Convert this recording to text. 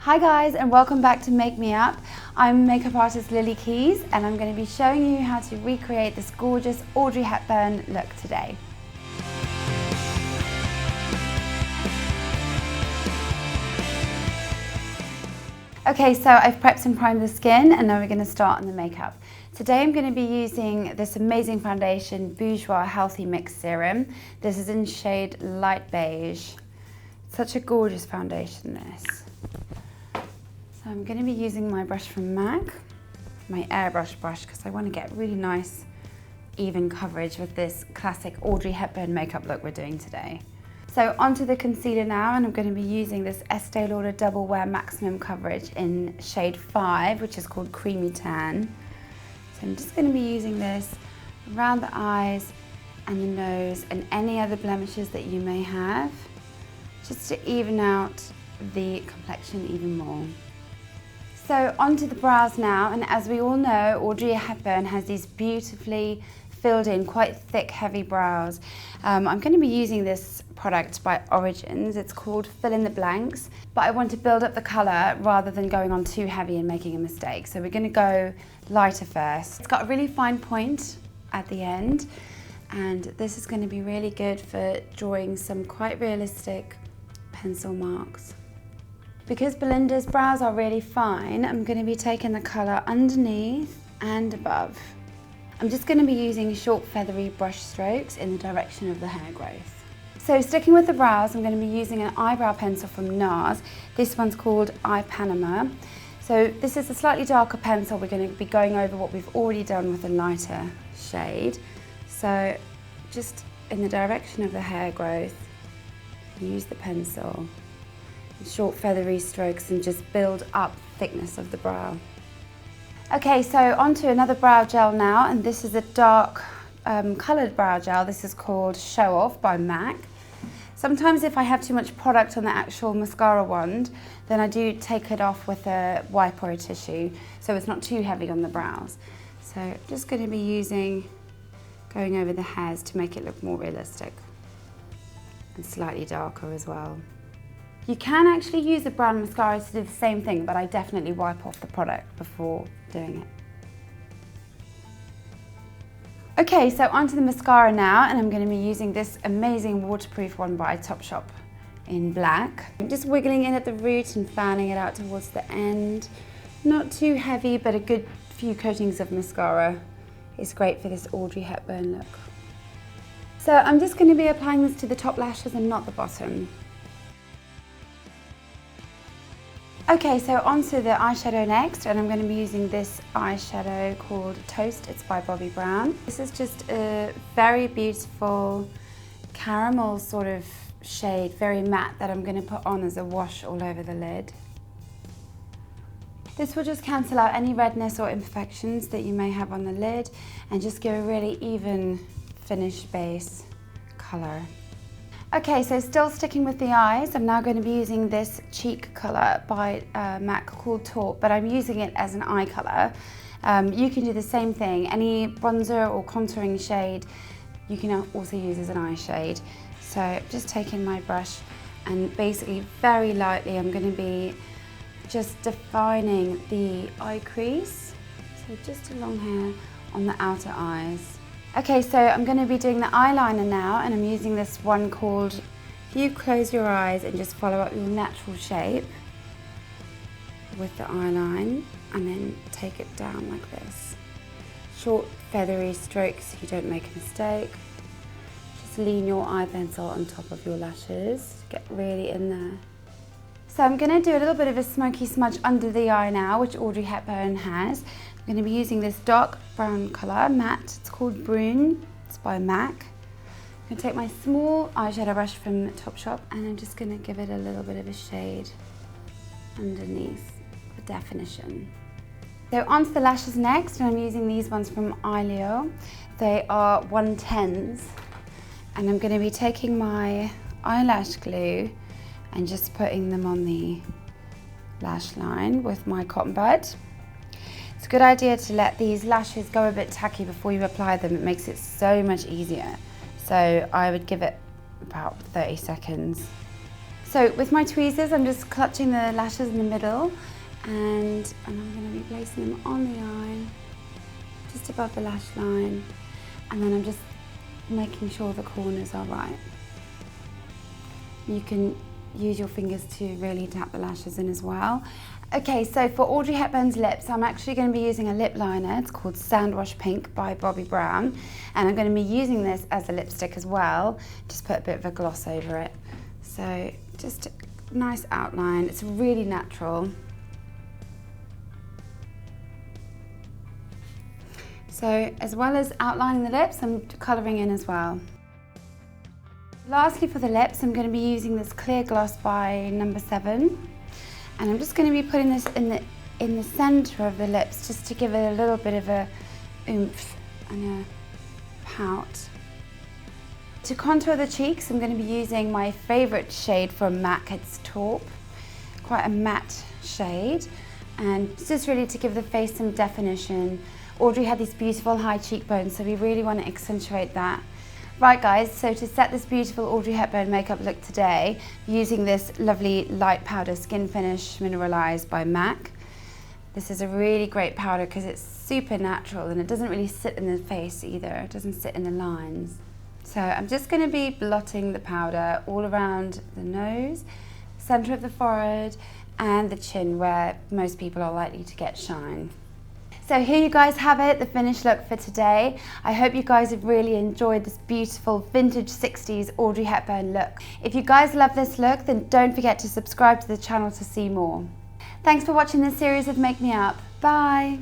Hi guys, and welcome back to Make Me Up. I'm makeup artist Lilly Keys and I'm going to be showing you how to recreate this gorgeous Audrey Hepburn look today. Okay, so I've prepped and primed the skin and now we're going to start on the makeup. Today I'm going to be using this amazing foundation, Bourjois Healthy Mix Serum. This is in shade light beige. Such a gorgeous foundation, this. So I'm going to be using my brush from MAC, my airbrush brush, because I want to get really nice even coverage with this classic Audrey Hepburn makeup look we're doing today. So onto the concealer now, and I'm going to be using this Estee Lauder Double Wear Maximum Coverage in shade 5, which is called Creamy Tan. So I'm just going to be using this around the eyes and the nose and any other blemishes that you may have, just to even out the complexion even more. So onto the brows now, and as we all know, Audrey Hepburn has these beautifully filled in, quite thick, heavy brows. I'm going to be using this product by Origins. It's called Fill in the Blanks, but I want to build up the colour rather than going on too heavy and making a mistake. So we're going to go lighter first. It's got a really fine point at the end, and this is going to be really good for drawing some quite realistic pencil marks. Because Belinda's brows are really fine, I'm going to be taking the colour underneath and above. I'm just going to be using short feathery brush strokes in the direction of the hair growth. So sticking with the brows, I'm going to be using an eyebrow pencil from NARS. This one's called Panama. So this is a slightly darker pencil. We're going to be going over what we've already done with a lighter shade. So just in the direction of the hair growth, use the pencil. Short feathery strokes and just build up thickness of the brow. Okay, so onto another brow gel now, and this is a dark coloured brow gel. This is called Show Off by MAC. Sometimes if I have too much product on the actual mascara wand, then I do take it off with a wipe or a tissue, so it's not too heavy on the brows. So I'm just going to be going over the hairs to make it look more realistic and slightly darker as well. You can actually use a brown mascara to do the same thing, but I definitely wipe off the product before doing it. Okay, so onto the mascara now, and I'm going to be using this amazing waterproof one by Topshop in black. I'm just wiggling in at the root and fanning it out towards the end. Not too heavy, but a good few coatings of mascara is great for this Audrey Hepburn look. So I'm just going to be applying this to the top lashes and not the bottom. Okay, so onto the eyeshadow next, and I'm going to be using this eyeshadow called Toast. It's by Bobbi Brown. This is just a very beautiful caramel sort of shade, very matte, that I'm going to put on as a wash all over the lid. This will just cancel out any redness or imperfections that you may have on the lid and just give a really even finished base colour. Okay, so still sticking with the eyes, I'm now going to be using this cheek colour by MAC called Taupe, but I'm using it as an eye colour. You can do the same thing. Any bronzer or contouring shade you can also use as an eye shade. So just taking my brush and basically very lightly I'm going to be just defining the eye crease. So just along here on the outer eyes. Okay, so I'm going to be doing the eyeliner now, and I'm using this one called If You Close Your Eyes and Just Follow Up Your Natural Shape with the eyeline, and then take it down like this. Short feathery strokes so you don't make a mistake. Just lean your eye pencil on top of your lashes, get really in there. So I'm going to do a little bit of a smoky smudge under the eye now, which Audrey Hepburn has. I'm going to be using this dark brown colour, matte. It's called Brun. It's by MAC. I'm going to take my small eyeshadow brush from Topshop, and I'm just going to give it a little bit of a shade underneath the definition. So onto the lashes next, and I'm using these ones from Eylure. They are 110s, and I'm going to be taking my eyelash glue and just putting them on the lash line with my cotton bud. It's a good idea to let these lashes go a bit tacky before you apply them. It makes it so much easier. So I would give it about 30 seconds. So with my tweezers, I'm just clutching the lashes in the middle, and I'm going to be placing them on the eye, just above the lash line, and then I'm just making sure the corners are right. You can use your fingers to really tap the lashes in as well. Okay, so for Audrey Hepburn's lips, I'm actually going to be using a lip liner. It's called Sandwash Pink by Bobbi Brown, and I'm going to be using this as a lipstick as well. Just put a bit of a gloss over it. So just a nice outline. It's really natural. So as well as outlining the lips, I'm colouring in as well. Lastly, for the lips, I'm going to be using this clear gloss by No. 7, and I'm just going to be putting this in the centre of the lips just to give it a little bit of a oomph and a pout. To contour the cheeks, I'm going to be using my favourite shade from MAC. It's Taupe, quite a matte shade, and it's just really to give the face some definition. Audrey had these beautiful high cheekbones, so we really want to accentuate that. Right guys, so to set this beautiful Audrey Hepburn makeup look today, using this lovely light powder Skinfinish Mineralize by MAC. This is a really great powder because it's super natural and it doesn't really sit in the face either. It doesn't sit in the lines. So I'm just going to be blotting the powder all around the nose, centre of the forehead and the chin where most people are likely to get shine. So here you guys have it, the finished look for today. I hope you guys have really enjoyed this beautiful vintage 60s Audrey Hepburn look. If you guys love this look, then don't forget to subscribe to the channel to see more. Thanks for watching this series of Make Me Up. Bye!